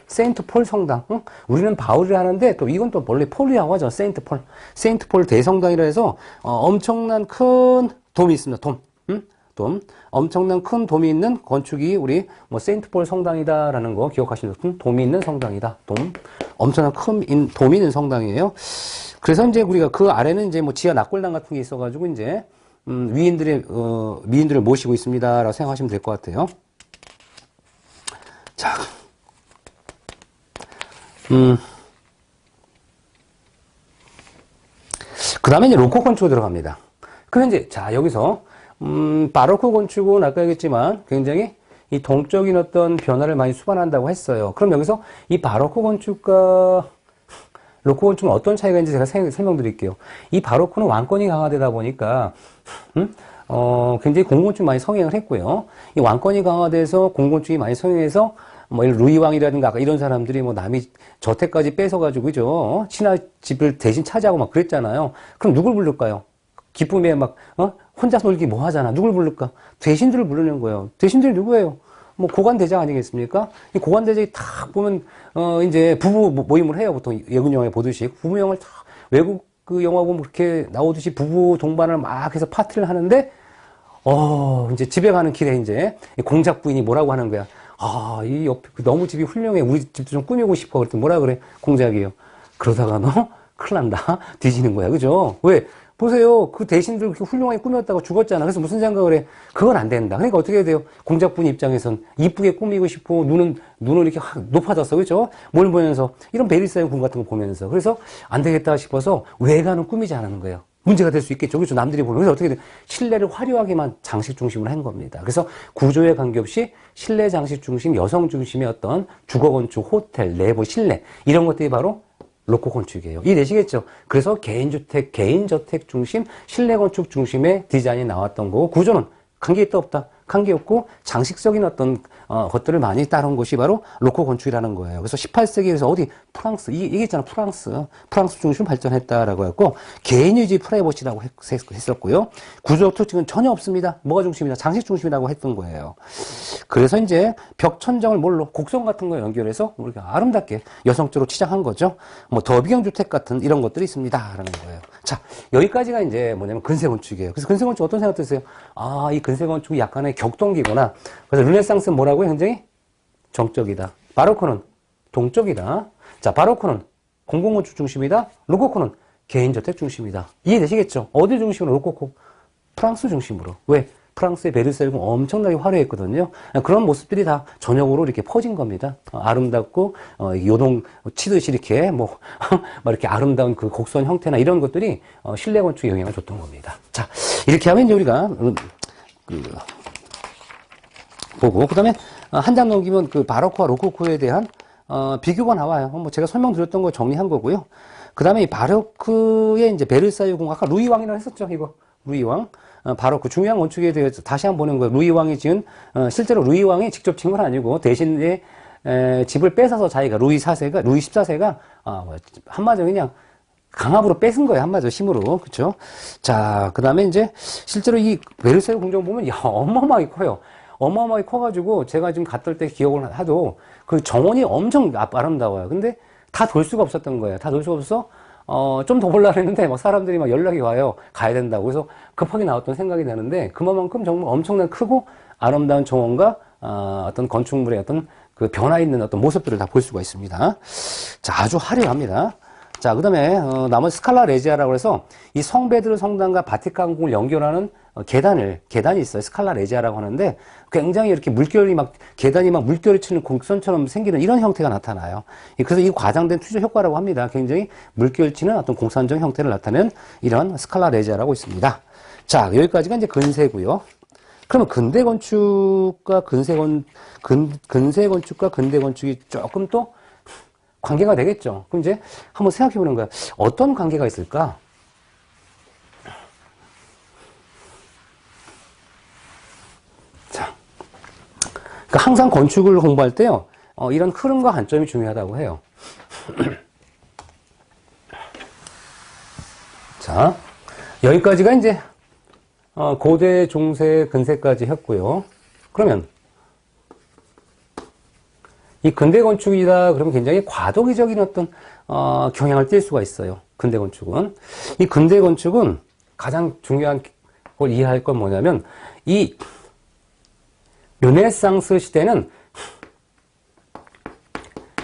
세인트 폴 성당. 우리는 바울이라 하는데 또 이건 또 원래 폴이라고 하죠. 세인트 폴. 세인트 폴 대성당이라 해서 엄청난 큰 돔이 있습니다. 돔. 엄청난 큰 돔이 있는 건축이 우리 세인트 폴 성당이다라는 거 기억하시면 돼요. 돔이 있는 성당이다. 엄청난 큰 돔이 있는 성당이에요. 그래서 이제 우리가 그 아래는 이제 지하 낙골당 같은 게 있어가지고 이제 미인들을 모시고 있습니다라고 생각하시면 될 것 같아요. 자, 그 다음에 이제 로코 건축으로 들어갑니다. 그래서 이제 여기서 바로크 건축은 아까 얘기했지만 굉장히 이 동적인 어떤 변화를 많이 수반한다고 했어요. 그럼 여기서 이 바로크 건축가 로코 건축은 어떤 차이가 있는지 제가 설명드릴게요. 이 바로크는 왕권이 강화되다 보니까 굉장히 공공건축 많이 성행을 했고요. 이 왕권이 강화돼서 공공건축이 많이 성행해서 뭐 루이 왕이라든가 아까 이런 사람들이 뭐 남이 저택까지 뺏어가지고 그죠? 신하 집을 대신 차지하고 막 그랬잖아요. 그럼 누굴 부를까요? 기쁨에 막 혼자 놀기 뭐 하잖아. 누굴 부를까? 대신들을 부르는 거예요. 대신들이 누구예요? 뭐 고관대장 아니겠습니까? 이 고관대장이 딱 보면 이제 부부 모임을 해요. 보통 예능 영화에 보듯이 부부 영화를 딱 외국 그 영화 보면 그렇게 나오듯이 부부 동반을 막 해서 파티를 하는데 이제 집에 가는 길에 이제 공작 부인이 뭐라고 하는 거야. 이 옆에 너무 집이 훌륭해. 우리 집도 좀 꾸미고 싶어. 그랬더니 뭐라 그래? 공작이요. 그러다가 너 큰일 난다. 뒤지는 거야. 그죠? 왜? 보세요. 그 대신들 그렇게 훌륭하게 꾸몄다고 죽었잖아. 그래서 무슨 생각을 해? 그건 안 된다. 그러니까 어떻게 해야 돼요? 공작분 입장에선 이쁘게 꾸미고 싶고, 눈은 이렇게 확 높아졌어. 그죠? 뭘 보면서? 이런 베리사유 궁 같은 거 보면서. 그래서 안 되겠다 싶어서 외관은 꾸미지 않는 거예요. 문제가 될 수 있겠죠. 그렇죠. 남들이 보면. 그래서 어떻게 돼? 실내를 화려하게만 장식 중심으로 한 겁니다. 그래서 구조에 관계없이 실내 장식 중심, 여성 중심의 어떤 주거 건축, 호텔, 내부 실내, 이런 것들이 바로 로코 건축이에요. 이해되시겠죠? 그래서 개인주택, 개인저택 중심, 실내 건축 중심의 디자인이 나왔던 거고, 구조는 관계있다 없다? 관계없고, 장식적인 어떤 것들을 많이 따른 것이 바로 로코 건축이라는 거예요. 그래서 18세기에서 어디 프랑스, 이게 있잖아. 프랑스 중심 발전했다라고 했고, 개인유지 프라이버시라고 했었고요. 구조적 특징은 전혀 없습니다. 뭐가 중심이다? 장식 중심이라고 했던 거예요. 그래서 이제 벽 천정을 뭘로? 곡선 같은 거 연결해서 우리가 아름답게 여성적으로 치장한 거죠. 뭐 더비경 주택 같은 이런 것들이 있습니다라는 거예요. 자, 여기까지가 이제 뭐냐면 근세 건축이에요. 그래서 근세 건축 어떤 생각 드세요? 이 근세 건축이 약간의 격동기구나. 그래서 르네상스는 뭐라고요? 굉장히 정적이다. 바로크는 동적이다. 자, 바로크는 공공건축 중심이다. 로코코는 개인저택 중심이다. 이해되시겠죠? 어디 중심으로? 로코코. 프랑스 중심으로. 왜? 프랑스의 베르사유 궁 엄청나게 화려했거든요. 그런 모습들이 다 전역으로 이렇게 퍼진 겁니다. 아름답고 요동 치듯이 이렇게 막 이렇게 아름다운 그 곡선 형태나 이런 것들이 실내 건축에 영향을 줬던 겁니다. 자, 이렇게 하면 이제 우리가 보고 그다음에 한 장 넘기면 그 바로크와 로코코에 대한 비교가 나와요. 뭐 제가 설명드렸던 거 정리한 거고요. 그다음에 이 바로크의 이제 베르사유 궁 아까 루이 왕이라고 했었죠. 이거 루이 왕. 바로크 중요한 건축에 대해서 다시 한번 보는 거예요. 루이 왕이 지은 실제로 루이 왕이 직접 지은 건 아니고 대신에 집을 뺏어서 자기가 루이 14세가 한마디로 그냥 강압으로 뺏은 거예요. 한마디로 힘으로. 그렇죠? 자, 그다음에 이제 실제로 이 베르사유 궁정 보면 어마어마하게 커요. 어마어마하게 커가지고 제가 지금 갔을 때 기억을 하도 그 정원이 엄청 아름다워요. 근데 다 돌 수가 없었던 거예요. 다 돌 수가 없어서 좀 더 보려고 했는데 막 사람들이 막 연락이 와요. 가야 된다고. 그래서 급하게 나왔던 생각이 나는데 그만큼 정말 엄청난 크고 아름다운 정원과 어떤 건축물의 어떤 그 변화 있는 어떤 모습들을 다 볼 수가 있습니다. 자, 아주 화려합니다. 자, 그 다음에 나머지 스칼라 레지아라고 해서 이 성베드르 성당과 바티칸궁을 연결하는 계단이 있어요. 스칼라 레지아라고 하는데 굉장히 이렇게 계단이 막 물결이 치는 곡선처럼 생기는 이런 형태가 나타나요. 그래서 이 과장된 투조 효과라고 합니다. 굉장히 물결 치는 어떤 공산적 형태를 나타내는 이런 스칼라 레지아라고 있습니다. 자, 여기까지가 이제 근세고요. 그러면 근대 건축과 근대 건축이 조금 또 관계가 되겠죠. 그럼 이제 한번 생각해 보는 거야. 어떤 관계가 있을까? 자, 그러니까 항상 건축을 공부할 때요, 이런 흐름과 관점이 중요하다고 해요. 자, 여기까지가 이제 고대, 중세, 근세까지 했고요. 그러면 이 근대 건축이다 그러면 굉장히 과도기적인 어떤 경향을 띌 수가 있어요. 근대 건축은. 이 근대 건축은 가장 중요한 걸 이해할 건 뭐냐면 이 르네상스 시대는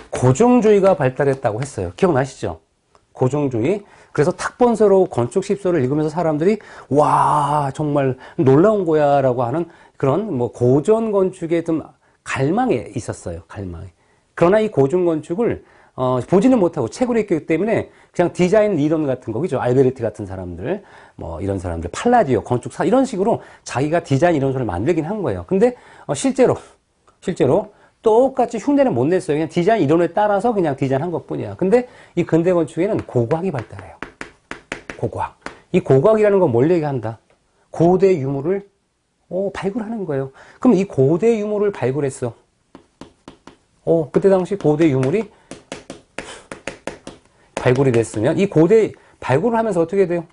고정주의가 발달했다고 했어요. 기억나시죠? 고정주의. 그래서 탁본서로 건축 십서를 읽으면서 사람들이 와 정말 놀라운 거야 라고 하는 그런 뭐 고전 건축에 좀 갈망에 있었어요. 갈망에. 그러나 이 고전 건축을 보지는 못하고 책으로 읽기 때문에 그냥 디자인 리더 같은 거, 그죠? 알베르티 같은 사람들, 뭐 이런 사람들, 팔라디오, 건축사 이런 식으로 자기가 디자인 이론서를 만들긴 한 거예요. 근데 실제로 똑같이 흉내는 못 냈어요. 그냥 디자인 이론에 따라서 그냥 디자인한 것뿐이야. 근데 이 근대 건축에는 고고학이 발달해요. 고고학. 이 고고학이라는 건 뭘 얘기한다? 고대 유물을 발굴하는 거예요. 그럼 이 고대 유물을 발굴했어. 그때 당시 고대 유물이 발굴이 됐으면 이 고대 발굴을 하면서 어떻게 돼요?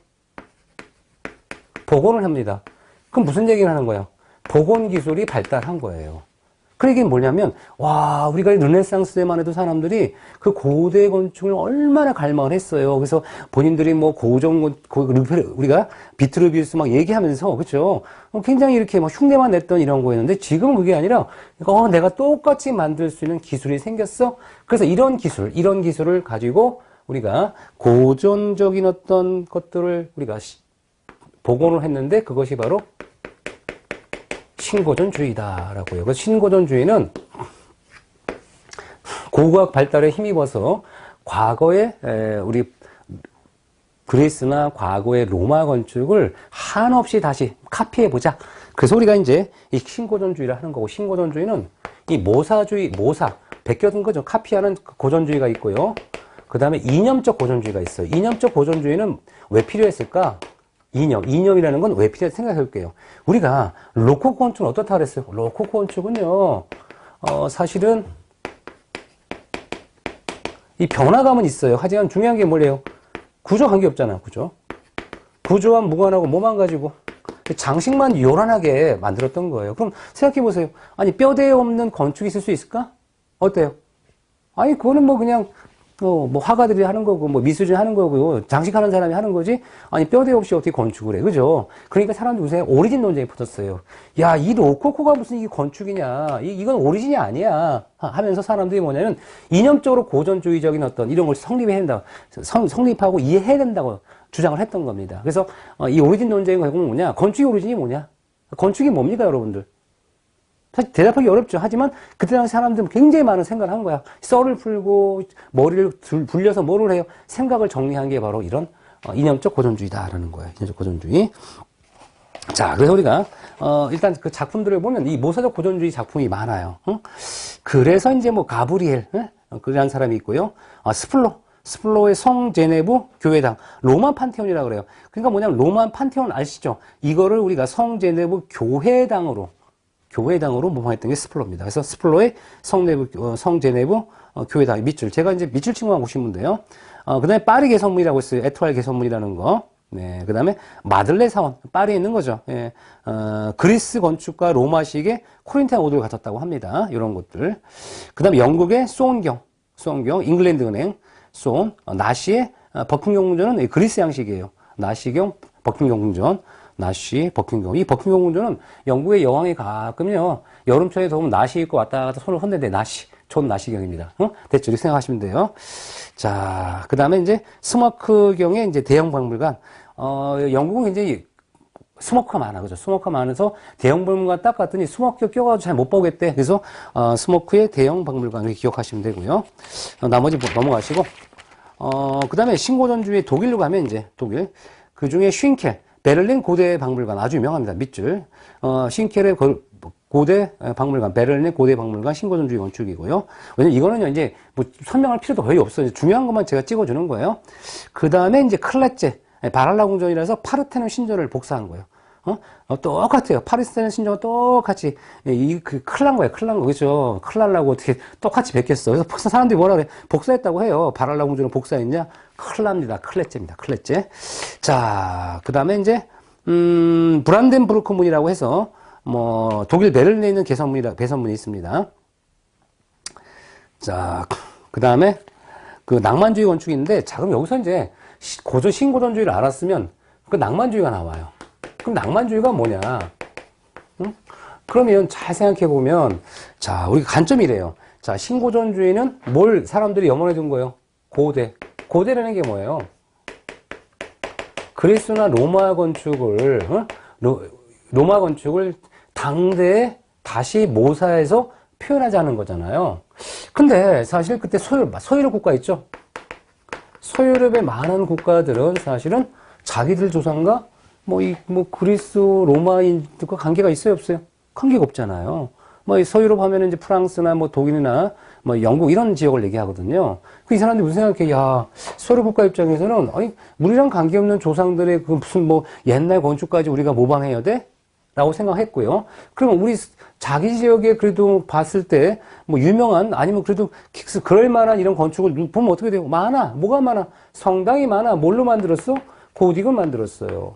복원을 합니다. 그럼 무슨 얘기를 하는 거예요? 복원 기술이 발달한 거예요. 그 얘기는 뭐냐면, 와, 우리가 르네상스 때만 해도 사람들이 그 고대 건축을 얼마나 갈망을 했어요. 그래서 본인들이 뭐 우리가 비트루비우스 막 얘기하면서, 그쵸? 굉장히 이렇게 막 흉내만 냈던 이런 거였는데, 지금은 그게 아니라, 내가 똑같이 만들 수 있는 기술이 생겼어? 그래서 이런 기술을 가지고 우리가 고전적인 어떤 것들을 우리가 복원을 했는데, 그것이 바로 신고전주의다라고요. 그 신고전주의는 고고학 발달에 힘입어서 과거의 우리 그리스나 과거의 로마 건축을 한없이 다시 카피해보자. 그래서 우리가 이제 이 신고전주의를 하는 거고, 신고전주의는 이 베껴둔 거죠. 카피하는 고전주의가 있고요. 그 다음에 이념적 고전주의가 있어요. 이념적 고전주의는 왜 필요했을까? 이념이라는 건 왜 필요한지 생각해 볼게요. 우리가 로코코 건축은 어떻다 그랬어요? 로코코 건축은요, 사실은 이 변화감은 있어요. 하지만 중요한 게 뭐래요? 구조 관계없잖아요. 구조와 무관하고 뭐만 가지고 장식만 요란하게 만들었던 거예요. 그럼 생각해 보세요. 아니, 뼈대 없는 건축이 있을 수 있을까? 어때요? 아니, 그거는 뭐 그냥 뭐 화가들이 하는 거고, 뭐 미술이 하는 거고, 장식하는 사람이 하는 거지? 아니, 뼈대 없이 어떻게 건축을 해. 그죠? 그러니까 사람들 요새 오리진 논쟁이 붙었어요. 야, 이 로코코가 무슨 이게 건축이냐. 이건 오리진이 아니야. 하면서 사람들이 뭐냐면, 이념적으로 고전주의적인 어떤 이런 걸 성립해야 된다. 성립하고 이해해야 된다고 주장을 했던 겁니다. 그래서 이 오리진 논쟁의 결국은 뭐냐? 건축의 오리진이 뭐냐? 건축이 뭡니까, 여러분들? 사실 대답하기 어렵죠. 하지만 그때 당시 사람들은 굉장히 많은 생각을 한 거야. 썰을 풀고 머리를 불려서 뭐를 해요? 생각을 정리한 게 바로 이런 이념적 고전주의다라는 거예요. 이념적 고전주의. 자, 그래서 우리가 일단 그 작품들을 보면 이 모사적 고전주의 작품이 많아요. 응? 그래서 이제 뭐 가브리엘 그런 사람이 있고요. 스플로의 성 제네브 교회당, 로만 판테온이라고 그래요. 그러니까 뭐냐면 로만 판테온 아시죠? 이거를 우리가 성 제네브 교회당으로 모방했던 게 스플로입니다. 그래서 스플로의 성 제네브 교회당 밑줄. 제가 이제 밑줄 친구만 보시면 돼요. 그 다음에 파리 개선문이라고 있어요. 에투알 개선문이라는 거. 네. 그 다음에 마들레 사원. 파리에 있는 거죠. 예. 그리스 건축과 로마식의 코린티안 오도를 갖췄다고 합니다. 이런 것들. 그 다음에 영국의 소원경, 잉글랜드 은행, 나시의 버킹엄 궁전은 그리스 양식이에요. 나시경, 버킹엄 궁전. 나시, 버킹엄. 이 버킹엄 궁전은 영국의 여왕이 가끔요, 여름철에 더우면 나시 입고 왔다 갔다 손을 흔드는데 존 나시경입니다. 됐죠? 이렇게 생각하시면 돼요. 자, 그 다음에 이제 스모크경의 이제 대형 박물관. 영국은 굉장히 스모크가 많아. 그죠? 스모크가 많아서 대형 박물관 딱 갔더니 스모크가 껴가지고 잘 못 보겠대. 그래서, 스모크의 대형 박물관 이렇게 기억하시면 되고요. 나머지 넘어가시고, 그 다음에 신고전주의 독일로 가면 이제 독일. 그 중에 쉰켈. 베를린 고대 박물관 아주 유명합니다. 밑줄. 쉰켈의 고대 박물관, 베를린 고대 박물관 신고전주의 건축이고요. 왜냐면 이거는 이제 뭐 설명할 필요도 거의 없어요. 중요한 것만 제가 찍어주는 거예요. 그 다음에 이제 클레제, 바랄라 궁전이라서 파르테논 신전을 복사한 거예요. 똑같아요. 파르테논 신전과 똑같이, 큰일 난 거예요. 큰일 난 거. 그죠? 큰일 날라고 어떻게 똑같이 베꼈어. 그래서 사람들이 뭐라 그래? 복사했다고 해요. 바랄라 궁전을 복사했냐? 큰일 납니다. 클레제입니다. 클레제. 자, 그 다음에 이제, 브란덴부르크 문이라고 해서, 독일 베를린에 있는 개선문이 있습니다. 자, 그 다음에, 그 낭만주의 건축인데, 자, 그럼 여기서 이제, 신고전주의를 알았으면, 그 낭만주의가 나와요. 그럼 낭만주의가 뭐냐? 응? 그러면 잘 생각해보면, 자, 우리 관점이래요. 자, 신고전주의는 뭘 사람들이 염원해 둔 거예요? 고대라는 게 뭐예요? 그리스나 로마 건축을, 로마 건축을 당대에 다시 모사해서 표현하자는 거잖아요. 근데 사실 그때 서유럽 국가 있죠? 서유럽의 많은 국가들은 사실은 자기들 조상과 그리스 로마인들과 관계가 있어요, 없어요? 관계가 없잖아요. 뭐 서유럽 하면은 이제 프랑스나 뭐 독일이나 뭐 영국 이런 지역을 얘기하거든요. 그 이 사람들이 무슨 생각해? 야, 서로 국가 입장에서는 아니 우리랑 관계없는 조상들의 그 무슨 뭐 옛날 건축까지 우리가 모방해야 돼? 라고 생각했고요. 그러면 우리 자기 지역에 그래도 봤을 때 뭐 유명한 아니면 그래도 그럴 만한 이런 건축을 보면 어떻게 돼요? 많아. 뭐가 많아? 성당이 많아. 뭘로 만들었어? 고딕을 만들었어요.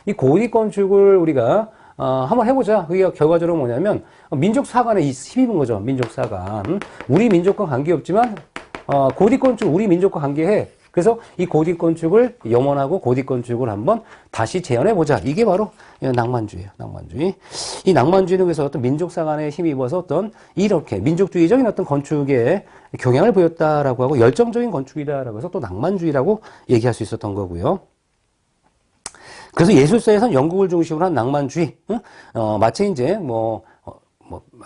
이 고딕 건축을 우리가 한번 해보자. 그게 결과적으로 뭐냐면 민족 사관에 힘입은 거죠. 민족 사관. 우리 민족과 관계없지만 고딕 건축 우리 민족과 관계해. 그래서 이 고딕 건축을 염원하고 고딕 건축을 한번 다시 재현해보자. 이게 바로 낭만주의예요. 낭만주의. 이 낭만주의는 그래서 어떤 민족사관에 힘입어서 어떤 이렇게 민족주의적인 어떤 건축에 경향을 보였다라고 하고 열정적인 건축이다라고 해서 또 낭만주의라고 얘기할 수 있었던 거고요. 그래서 예술사에서는 영국을 중심으로 한 낭만주의, 마치 이제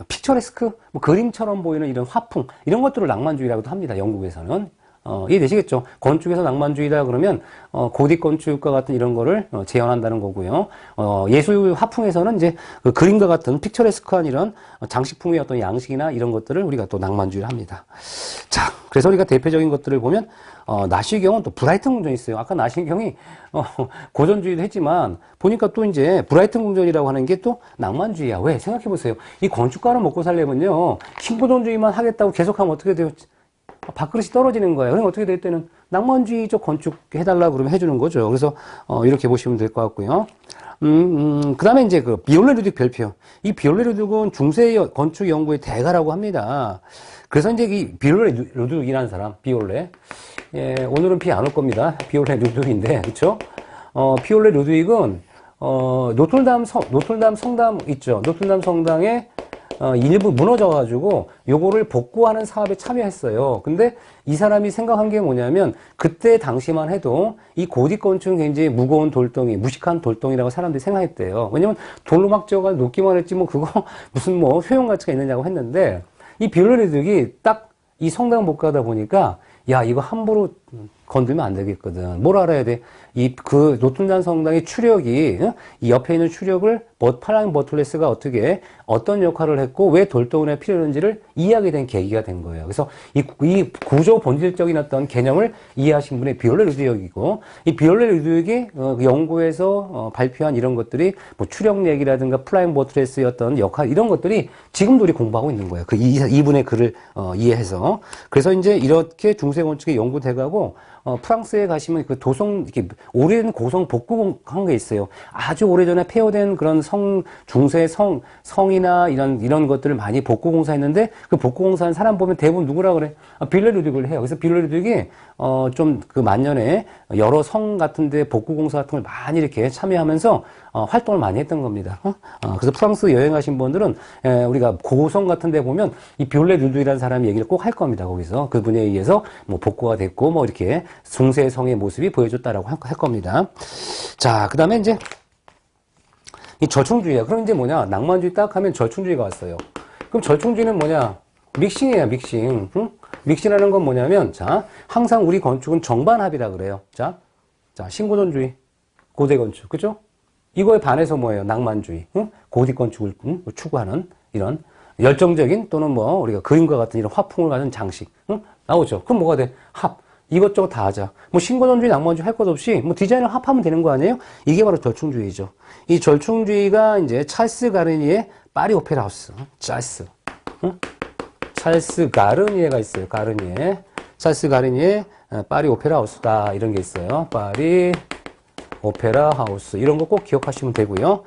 픽처레스크, 그림처럼 보이는 이런 화풍, 이런 것들을 낭만주의라고도 합니다. 영국에서는. 이해되시겠죠? 건축에서 낭만주의다 그러면, 고딕 건축과 같은 이런 거를 재현한다는 거고요. 예술 화풍에서는 이제 그 그림과 같은 픽처레스크한 이런 장식품의 어떤 양식이나 이런 것들을 우리가 또 낭만주의를 합니다. 자, 그래서 우리가 대표적인 것들을 보면, 나시경은 또 브라이튼 궁전이 있어요. 아까 나시경이, 고전주의도 했지만, 보니까 또 이제 브라이튼 궁전이라고 하는 게 또 낭만주의야. 왜? 생각해보세요. 이 건축가는 먹고 살려면요, 신고전주의만 하겠다고 계속하면 어떻게 돼요? 밥그릇이 떨어지는 거예요. 그럼 어떻게 될 때는 낭만주의적 건축 해달라고 그러면 해주는 거죠. 그래서, 이렇게 보시면 될 것 같고요. 그 다음에 이제 그 비올레 루딕 별표. 이 비올레 루딕은 중세 건축 연구의 대가라고 합니다. 그래서 이제 이 비올레 루딕이라는 사람, 비올레. 예, 오늘은 비 안 올 겁니다. 비올레 루딕인데, 그쵸? 비올레 루딕은, 노틀담 성당 있죠. 노틀담 성당에 일부 무너져가지고 요거를 복구하는 사업에 참여했어요. 근데 이 사람이 생각한 게 뭐냐면 그때 당시만 해도 이 고딕 건축은 굉장히 무거운 돌덩이, 무식한 돌덩이라고 사람들이 생각했대요. 왜냐면 돌로 막 지어가지고 놓기만 했지 뭐 그거 무슨 뭐 효용 가치가 있느냐고 했는데 이 비올레르딕이 딱 이 성당 못 가다 보니까 야 이거 함부로 건들면 안 되겠거든. 뭘 알아야 돼? 그 노틀담 성당의 추력이 이 옆에 있는 추력을 파라민 버툴레스가 어떤 역할을 했고 왜 돌덩이가 필요했는지를 이해하게 된 계기가 된 거예요. 그래서 이 구조 본질적인 어떤 개념을 이해하신 분이 비올레 루딕이고 이 비올레 루딕이 연구에서 발표한 이런 것들이 뭐 추력 얘기라든가 플라잉 버툴레스의 어떤 역할 이런 것들이 지금도 우리 공부하고 있는 거예요. 그 이분의 글을 이해해서 그래서 이제 이렇게 중세 건축의 연구돼가고 프랑스에 가시면 그 이렇게 오래된 고성 복구한 게 있어요. 아주 오래전에 폐허된 그런 중세 성이나 이런 것들을 많이 복구 공사했는데 그 복구 공사한 사람 보면 대부분 누구라 그래? 비올레 루딕을 해요. 그래서 비올레 루딕이 좀 그 만년에 여러 성 같은데 복구 공사 같은 걸 많이 이렇게 참여하면서 활동을 많이 했던 겁니다. 그래서 프랑스 여행하신 분들은 우리가 고성 같은 데 보면 이 비올레 루딕이라는 사람 얘기를 꼭 할 겁니다. 거기서 그분에 의해서 뭐 복구가 됐고 뭐 이렇게 중세 성의 모습이 보여줬다라고 할 겁니다. 자, 그 다음에 이제 이 절충주의야. 그럼 이제 뭐냐? 낭만주의 딱 하면 절충주의가 왔어요. 그럼 절충주의는 뭐냐? 믹싱이에요, 믹싱. 응? 믹싱이라는 건 뭐냐면, 자, 항상 우리 건축은 정반합이라 그래요. 자, 신고전주의, 고대 건축, 그죠? 이거에 반해서 뭐예요? 낭만주의, 응? 고딕 건축을 추구하는 이런 열정적인 또는 뭐 우리가 그림과 같은 이런 화풍을 가진 장식, 응? 나오죠. 그럼 뭐가 돼? 합. 이것저것 다 하자. 뭐 신고전주의, 낭만주의 할 것 없이 뭐 디자인을 합하면 되는 거 아니에요? 이게 바로 절충주의죠. 이 절충주의가 이제 찰스 가르니의 파리 오페라 하우스. 찰스 가르니에가 있어요. 찰스 가르니의 파리 오페라 하우스다. 이런 게 있어요. 파리 오페라 하우스. 이런 거 꼭 기억하시면 되고요.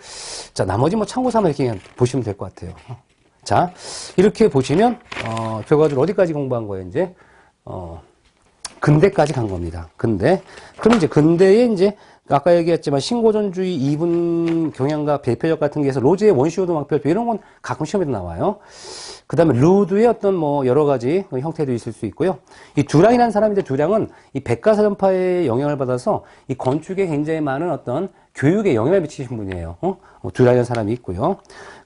자, 나머지 뭐 참고 삼아 이렇게 그냥 보시면 될 것 같아요. 자, 이렇게 보시면 결과적으로 어디까지 공부한 거예요, 이제? 근대까지 간 겁니다. 근대. 그럼 이제 근대에 이제 아까 얘기했지만 신고전주의 이분 경향과 대표적 같은 게 해서 로즈의 원시오도막별표 이런 건 가끔 시험에도 나와요. 그 다음에 루드의 어떤 뭐 여러 가지 형태도 있을 수 있고요. 이 듀랑이라는 사람인데 듀랑은 이 백과사전파의 영향을 받아서 이 건축에 굉장히 많은 어떤 교육에 영향을 미치신 분이에요. 듀랑이라는 사람이 있고요.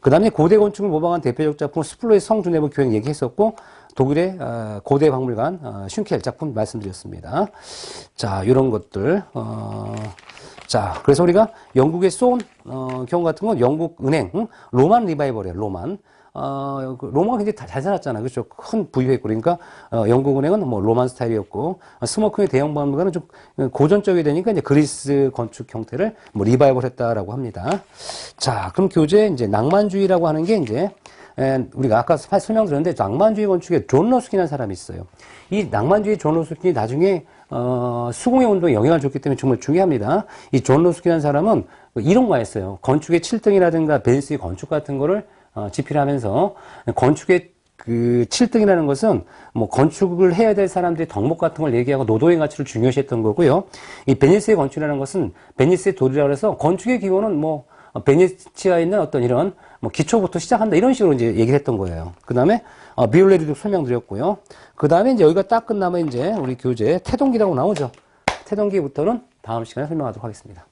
그 다음에 고대 건축을 모방한 대표적 작품 스플로의 성주네부 교행 얘기했었고 독일의 고대 박물관 슌켈 작품 말씀드렸습니다. 자, 이런 것들. 자, 그래서 우리가 영국의 소운 경우 같은 건 영국 은행, 로만 리바이벌이에요. 로만. 로마가 굉장히 잘 살았잖아요. 그렇죠? 큰 부유했고, 그러니까, 영국은행은 뭐 로만 스타일이었고, 스모킹의 대형 박물관은 좀 고전적이 되니까 이제 그리스 건축 형태를 뭐 리바이벌 했다라고 합니다. 자, 그럼 교재 이제 낭만주의라고 하는 게 이제, 우리가 아까 설명드렸는데, 낭만주의 건축에 존 러스킨이라는 사람이 있어요. 이 낭만주의 존 러스킨이 나중에, 수공예 운동에 영향을 줬기 때문에 정말 중요합니다. 이 존 러스킨이라는 사람은 이런 거 했어요. 건축의 7등이라든가 베니스의 건축 같은 거를 집필하면서 건축의 그 7등이라는 것은 뭐 건축을 해야 될 사람들이 덕목 같은 걸 얘기하고 노동의 가치를 중요시했던 거고요. 이 베니스의 건축이라는 것은 베니스의 돌이라고 해서 건축의 기본은 뭐 베네치아에 있는 어떤 이런 뭐 기초부터 시작한다 이런 식으로 이제 얘기를 했던 거예요. 그 다음에 비올레리도 설명드렸고요. 그 다음에 이제 여기가 딱 끝나면 이제 우리 교재 태동기라고 나오죠. 태동기부터는 다음 시간에 설명하도록 하겠습니다.